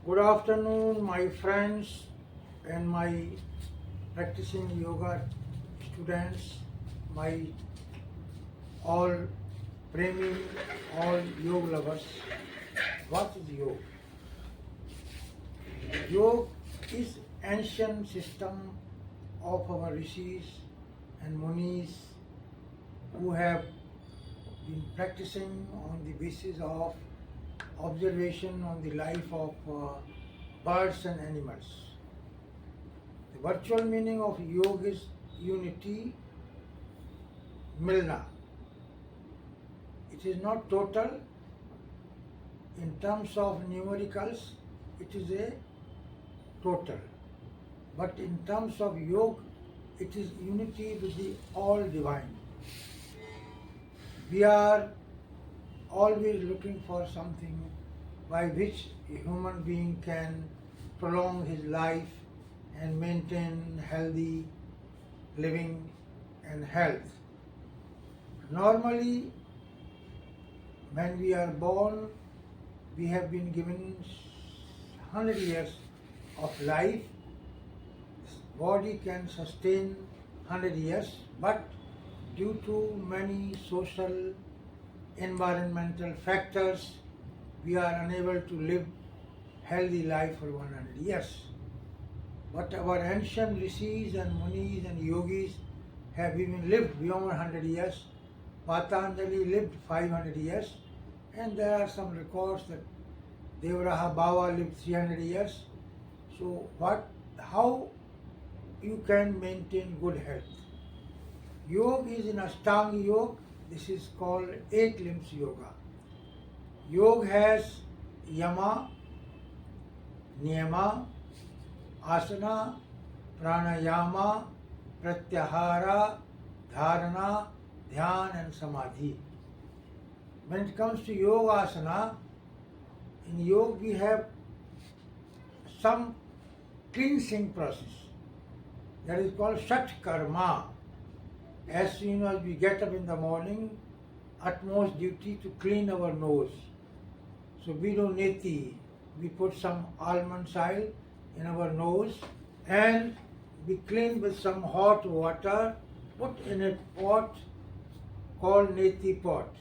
Good afternoon, my friends and my practicing yoga students, my all premi, all yoga lovers. What is yoga? Yoga is ancient system of our rishis and munis who have been practicing on the basis of observation on the life of birds and animals. The virtual meaning of yoga is unity, milna. It is not total. In terms of numericals, it is a total. But in terms of yoga, it is unity with the all divine. We are always looking for something by which a human being can prolong his life and maintain healthy living and health. Normally, when we are born, we have been given 100 years of life. Body can sustain 100 years, but due to many social, environmental factors, we are unable to live healthy life for 100 years. But our ancient rishis and munis and yogis have even lived beyond 100 years. Patanjali lived 500 years, and there are some records that Devaraha Baba lived 300 years. So how you can maintain good health? Yoga is in Ashtanga Yoga. This is called 8 limbs yoga. Yoga has yama, niyama, asana, pranayama, pratyahara, dharana, dhyan and samadhi. When it comes to yoga asana, in yoga we have some cleansing process that is called shat karma. As soon as we get up in the morning, utmost duty to clean our nose. So we do neti, we put some almond oil in our nose and we clean with some hot water, put in a pot called neti pot.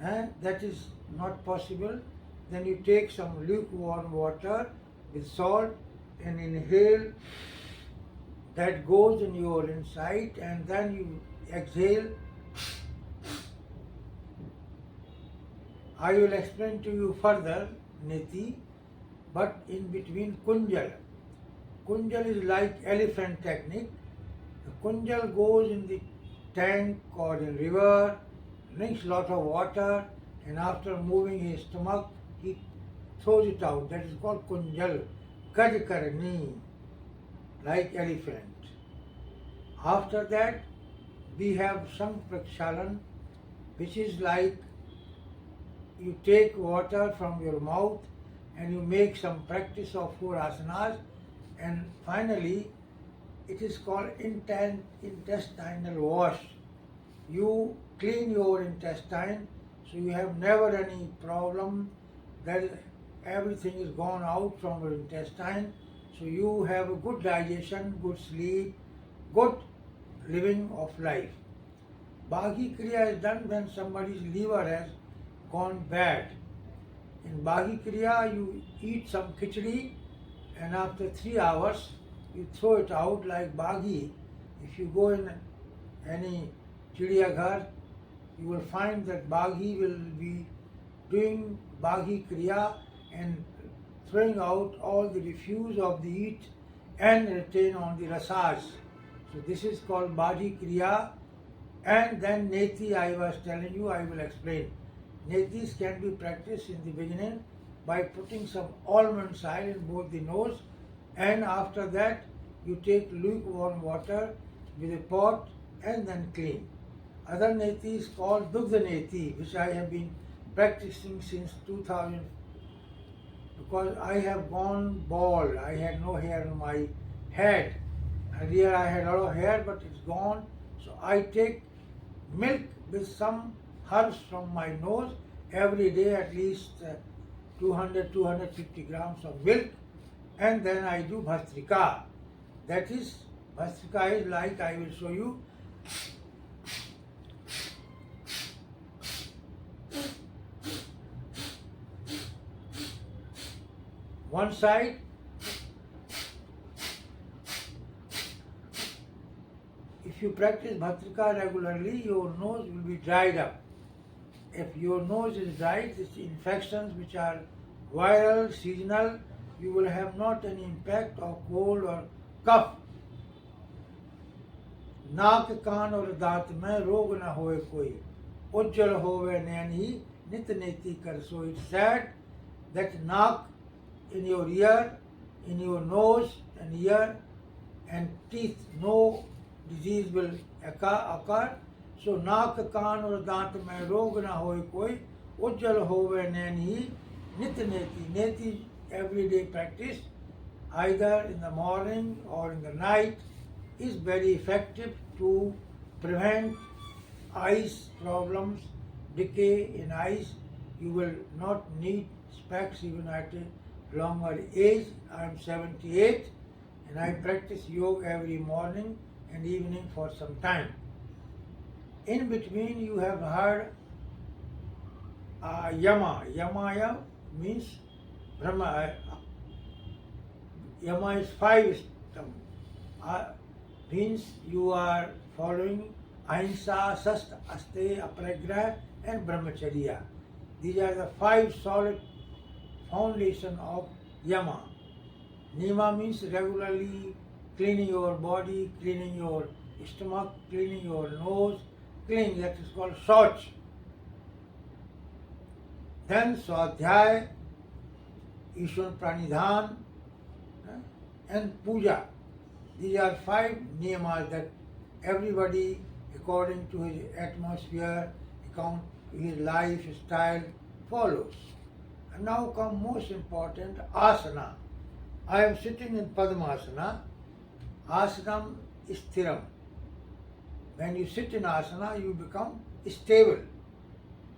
And that is not possible. Then you take some lukewarm water with salt and inhale. That goes in your inside and then you exhale. I will explain to you further neti, but in between kunjal. Kunjal is like elephant technique. The kunjal goes in the tank or in river, drinks lot of water, and after moving his stomach, he throws it out. That is called kunjal, kaj karni, like elephant. After that, we have some prakshalan, which is like you take water from your mouth and you make some practice of 4 asanas, and finally it is called intestinal wash. You clean your intestine, so you have never any problem that everything is gone out from your intestine, so you have a good digestion, good sleep, good living of life. Bhagi Kriya is done when somebody's liver has gone bad. In Bhagi Kriya, you eat some khichdi and after 3 hours, you throw it out like Bhagi. If you go in any Chidiyaghar, you will find that Bhagi will be doing Bhagi Kriya and throwing out all the refuse of the eat and retain on the rasas. So this is called Bhagi Kriya. And then Neti, I was telling you, I will explain. Netis can be practiced in the beginning by putting some almond oil in both the nose, and after that you take lukewarm water with a pot and then clean. Other neti is called Dugdha neti, which I have been practicing since 2000 because I have gone bald. I had no hair on my head. Earlier I had a lot of hair, but it's gone. So I take milk with some herbs from my nose every day, at least 200-250 grams of milk, and then I do Bhastrika. That is, Bhastrika is like I will show you. One side, if you practice Bhastrika regularly, your nose will be dried up. If your nose is dried, these infections which are viral, seasonal, you will have not any impact of cold or cough. नाक कान और दांत में रोग न होए कोई, उज्जवल होवे नैन ही नित नेति कर. So it's said that knock in your ear, in your nose and ear and teeth, no disease will occur. So नाक कान और दांत में रोग न होए कोई, उज्जवल होवे नैन ही नित नेति. Neti everyday practice, either in the morning or in the night, is very effective to prevent eyes problems, decay in eyes. You will not need specs even at a longer age. I am 78 and I practice yoga every morning and evening for some time. In between you have heard Yama. Yamaya means Brahma. Yama is 5 steps. Means you are following Ahimsa, Sast, Aste, Apragraha and Brahmacharya. These are the 5 solid foundation of Yama. Nima means regularly cleaning your body, cleaning your stomach, cleaning your nose, cleaning, that is called Shauch. Then Swadhyay, Ishwan Pranidhan and Puja. These are 5 niyamas that everybody, according to his atmosphere, according to his lifestyle, follows. And now come most important, asana. I am sitting in Padmasana. Asanam is sthiram. When you sit in asana, you become stable.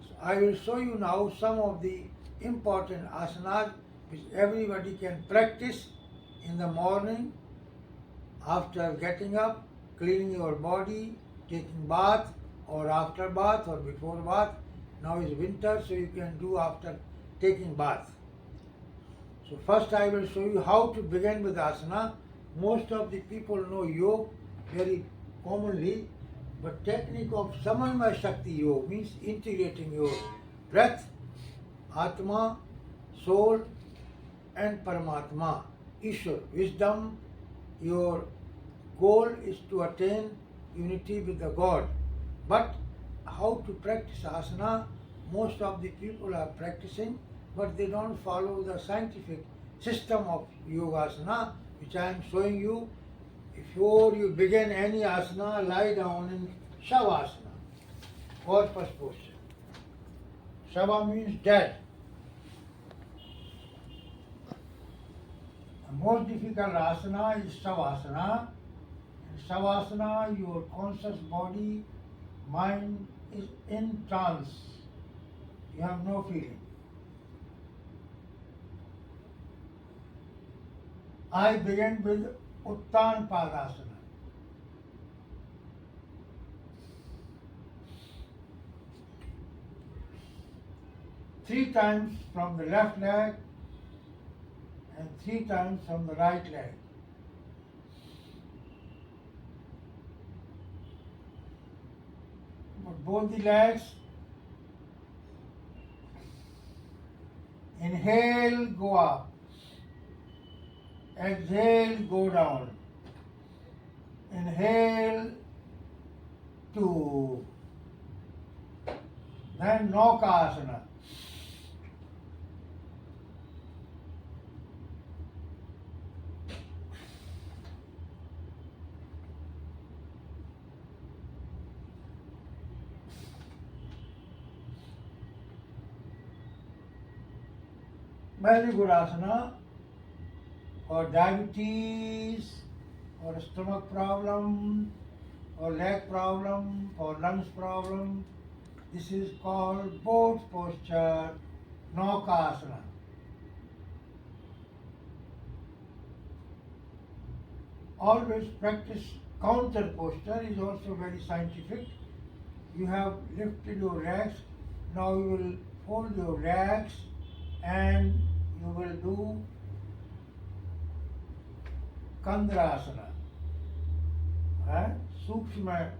So I will show you now some of the important asanas which everybody can practice in the morning, after getting up, cleaning your body, taking bath, or after bath or before bath. Now is winter, so you can do after taking bath. So first I will show you how to begin with asana. Most of the people know yoga very commonly, but technique of Samanvaya Shakti yoga means integrating your breath, Atma, soul and Paramatma, Ishwar, wisdom. Your goal is to attain unity with the God. But how to practice asana? Most of the people are practicing, but they don't follow the scientific system of yogasana, which I am showing you. Before you begin any asana, lie down in Shavasana, corpus posture. Shava means dead. The most difficult asana is Shavasana. In Shavasana, your conscious body, mind is in trance. You have no feeling. I begin with Uttan Padasana. Three times from the left leg and 3 times from the right leg. But both the legs, inhale, go up, exhale, go down, inhale, 2, then Naukasana. Very good asana for diabetes, or stomach problem, or leg problem, or lungs problem. This is called boat posture, Naukasana. Always practice counter posture is also very scientific. You have lifted your legs. Now you will fold your legs and you will do Kandrasana, Sukshma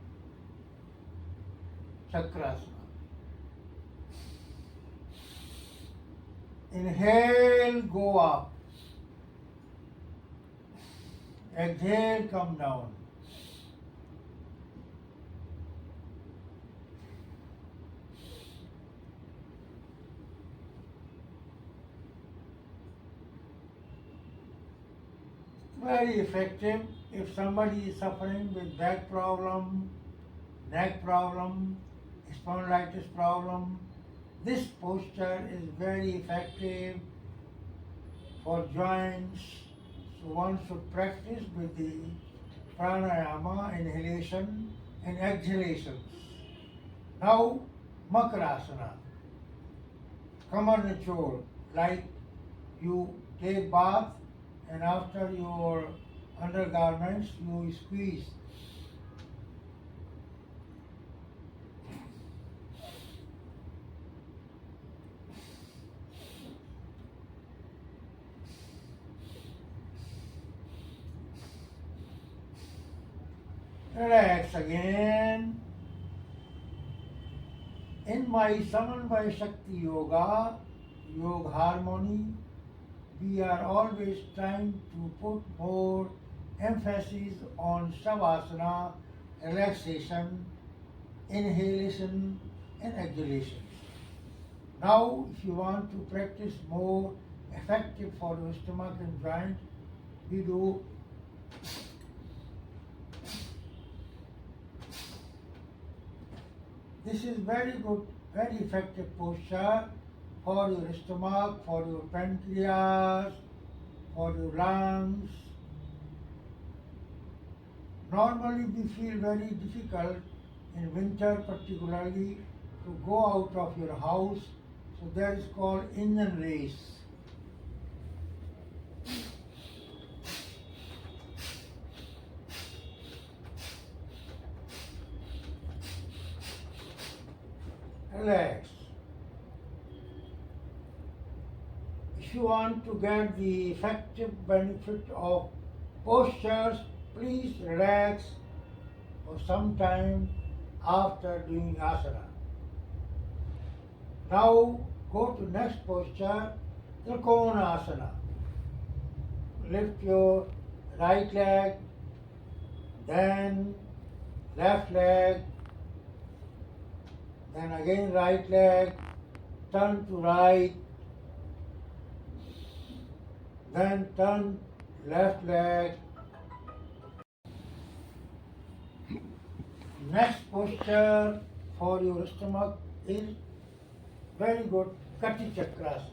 Chakrasana. Inhale, go up. Exhale, come down. Very effective if somebody is suffering with back problem, neck problem, spondylitis problem. This posture is very effective for joints. So one should practice with the pranayama, inhalation and exhalations. Now Makarasana, Kamar Nichol, like you take bath and after your undergarments you squeeze. Relax again. In my Samanvaya Shakti Yoga, Yoga Harmony, we are always trying to put more emphasis on Shavasana, relaxation, inhalation and exhalation. Now, if you want to practice more effective for your stomach and joint, we do this is very good, very effective posture for your stomach, for your pancreas, for your lungs. Normally we feel very difficult in winter particularly to go out of your house, so that is called engine race. Relax. If you want to get the effective benefit of postures, please relax for some time after doing asana. Now go to next posture, Trikonasana. Lift your right leg, then left leg, then again right leg, turn to right, then turn left leg. Next posture for your stomach is very good, Kati Chakrasana.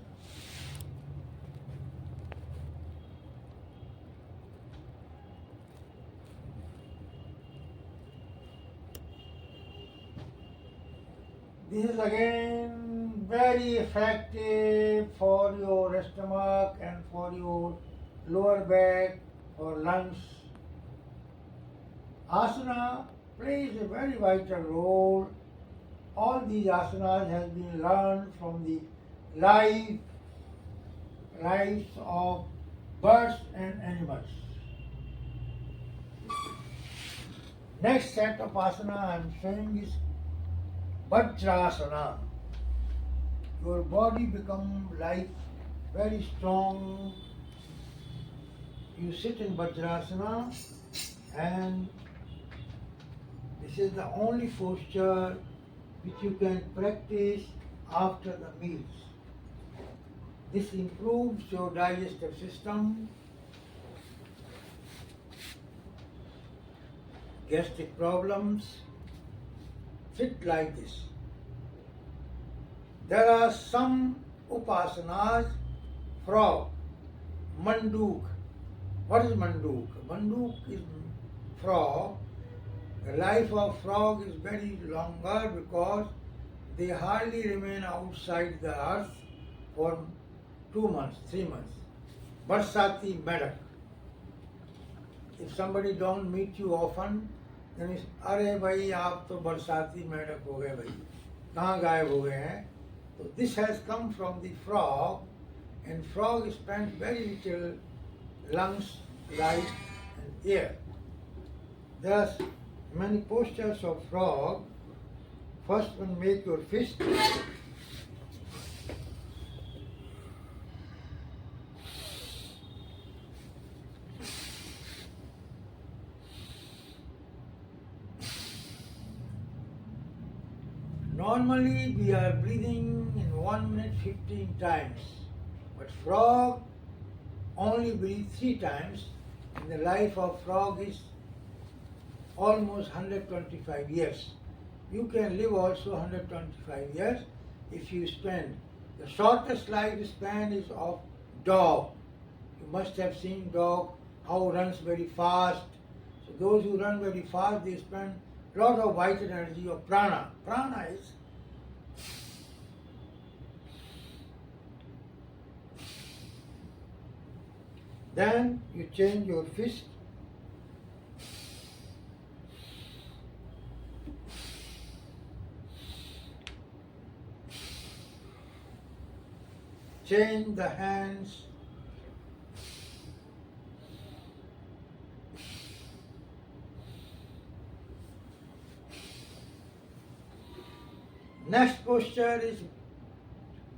This is again very effective for your stomach and for your lower back, for lungs. Asana plays a very vital role. All these asanas have been learned from the lives of birds and animals. Next set of asana I am showing is Vajrasana. Your body becomes like very strong. You sit in Vajrasana and this is the only posture which you can practice after the meals. This improves your digestive system, gastric problems. Sit like this. There are some upasanas, frog, manduk. What is manduk? Manduk is frog. The life of frog is very longer because they hardly remain outside the earth for 2 months, 3 months. Barsati medak. if somebody don't meet you often, then it's, अरे भाई आप तो बरसाती मेंढक हो गए भाई, कहाँ गायब हो गए हैं? So this has come from the frog, and frog spends very little lungs, light and air. There are many postures of frog. First one, make your fist. Normally we are breathing in 1 minute 15 times, but frog only breathe 3 times, and the life of frog is almost 125 years. You can live also 125 years if you spend. The shortest lifespan is of dog. You must have seen dog how runs very fast. So those who run very fast, they spend lot of vital energy of prana. Prana is then you change your fist. Change the hands. Next posture is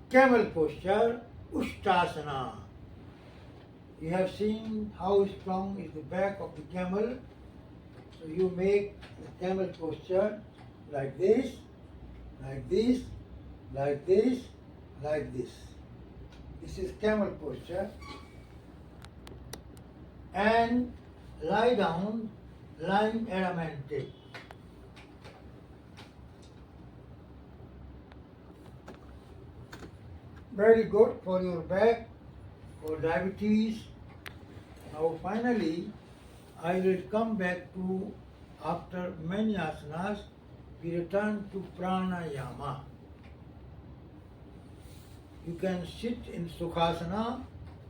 camel posture, Ushtasana. You have seen how strong is the back of the camel. So you make the camel posture like this, like this, like this, like this. This is camel posture. And lie down, lying adamante. Very good for your back, for diabetes. Now finally, I will come back to, after many asanas, we return to pranayama. You can sit in Sukhasana,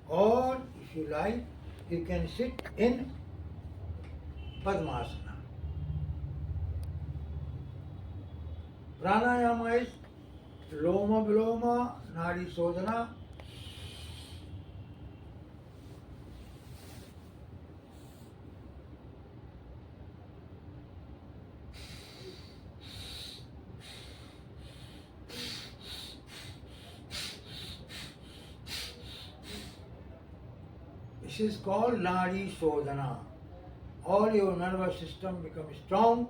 or if you like, you can sit in Padmasana. Pranayama is Loma Viloma Nadi Sodhana. This is called Nadi Sodhana. All your nervous system becomes strong,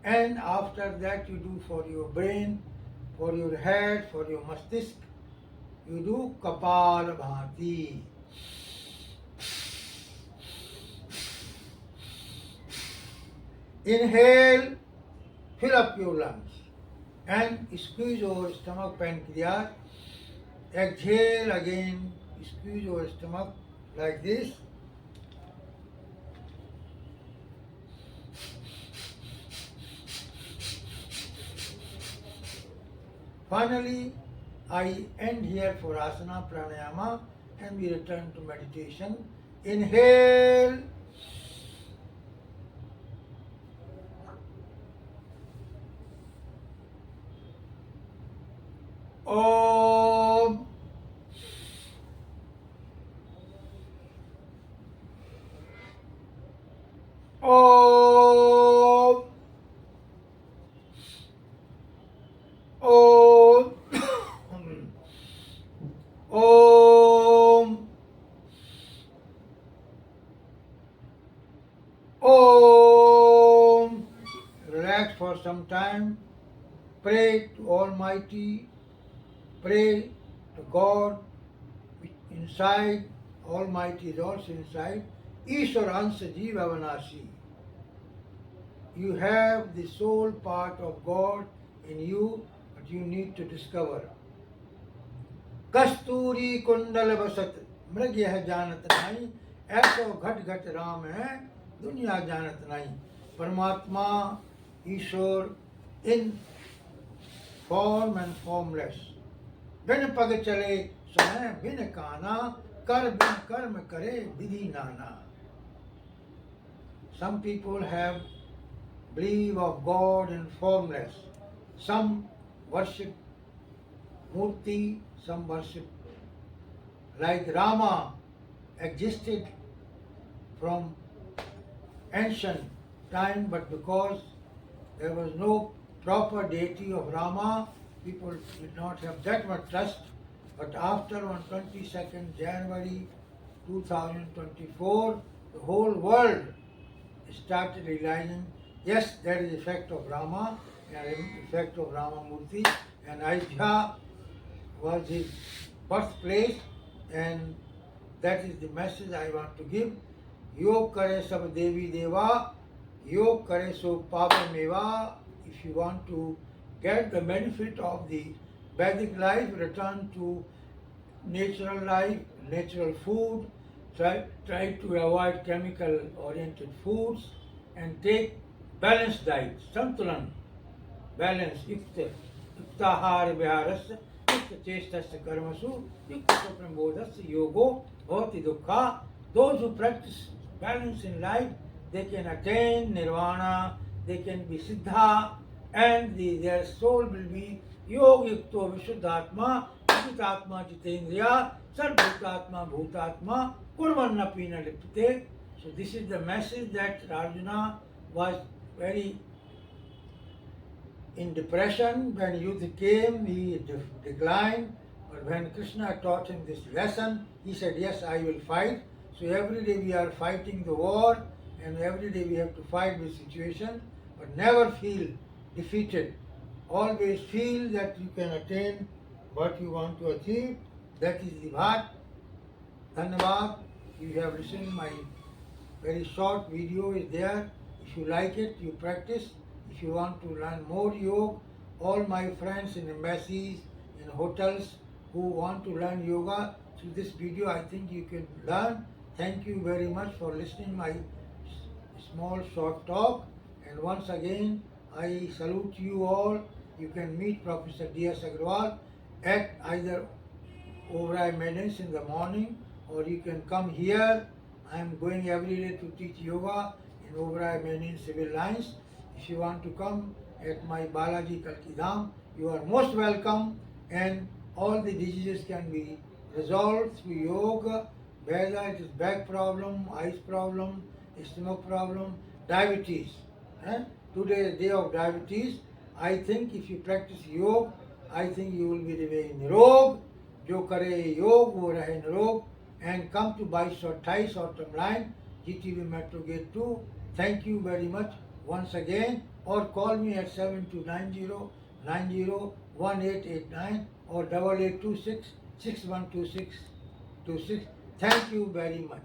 and after that you do for your brain, for your head, for your mastisk, you do Kapalabhati. Inhale, fill up your lungs and squeeze your stomach, pancreas. Exhale again, squeeze your stomach like this. Finally, I end here for asana pranayama and we return to meditation. Inhale. Om. Om. Om. Om. Om. Relax for some time. Pray to Almighty. Pray to God. Inside, Almighty is also inside. Ishwar Ansa Jiva Vanasi. You have the soul part of God in you, but you need to discover. कस्तूरी कुंडल बसत मृग यह जानत नहीं, ऐसो घट घट राम है दुनिया जानत नहीं. परमात्मा ईश्वर इन फॉर्म एंड फॉर्मलेस. बिन पग चले समय बिन काना, कर बिन कर्म करे विधि नाना. Some people have believe of God in formless. Some worship Murti, some worship like Rama existed from ancient time, but because there was no proper deity of Rama, people did not have that much trust. But after on 22nd January 2024, the whole world started realizing, yes, there is effect of Rama and effect of Rama Murti, and Ayodhya was his birthplace, and that is the message I want to give. Yog kare sab devi deva, yog kare so pava meva. If you want to get the benefit of the Vedic life, return to natural life, natural food, try to avoid chemical oriented foods and take balanced diet, santulan, balance, युक्ताहार विहारस्य युक्त चेष्टस्य कर्मसु युक्त स्वप्नबोधस्य योगो भवति दुःखा. Those who practice balance in life, they can attain nirvana, they can be siddha, and their soul will be yoga yukto vishuddhatma, vishuddhatma jitendriya, sarvbhutatma bhutatma, kurvanna pina lipte. So this is the message that Arjuna was very in depression. When youth came, he declined. But when Krishna taught him this lesson, he said, yes, I will fight. So every day we are fighting the war, and every day we have to fight with situation, but never feel defeated. Always feel that you can attain what you want to achieve. That is the Bhat. Dhanyavad. You have listened my very short video is there. If you like it, you practice. If you want to learn more yoga, all my friends in embassies, in hotels who want to learn yoga, through this video I think you can learn. Thank you very much for listening my small short talk. And once again, I salute you all. You can meet Professor D.S. Agrawal at either Oberoi Meadows in the morning, or you can come here. I am going every day to teach yoga in Oberoi Meadows Civil Lines. If you want to come at my Balaji Kalkidam, you are most welcome, and all the diseases can be resolved through yoga, whether it is back problem, eyes problem, stomach problem, diabetes. Today is day of diabetes. I think if you practice yoga, I think you will be remain nirog. Jo kare yog, wo rahe nirog. And come to 22 or 28 autumn line, GTV Metro Gate 2. Thank you very much once again, or call me at 7290901889 or 8826 612626. Thank you very much.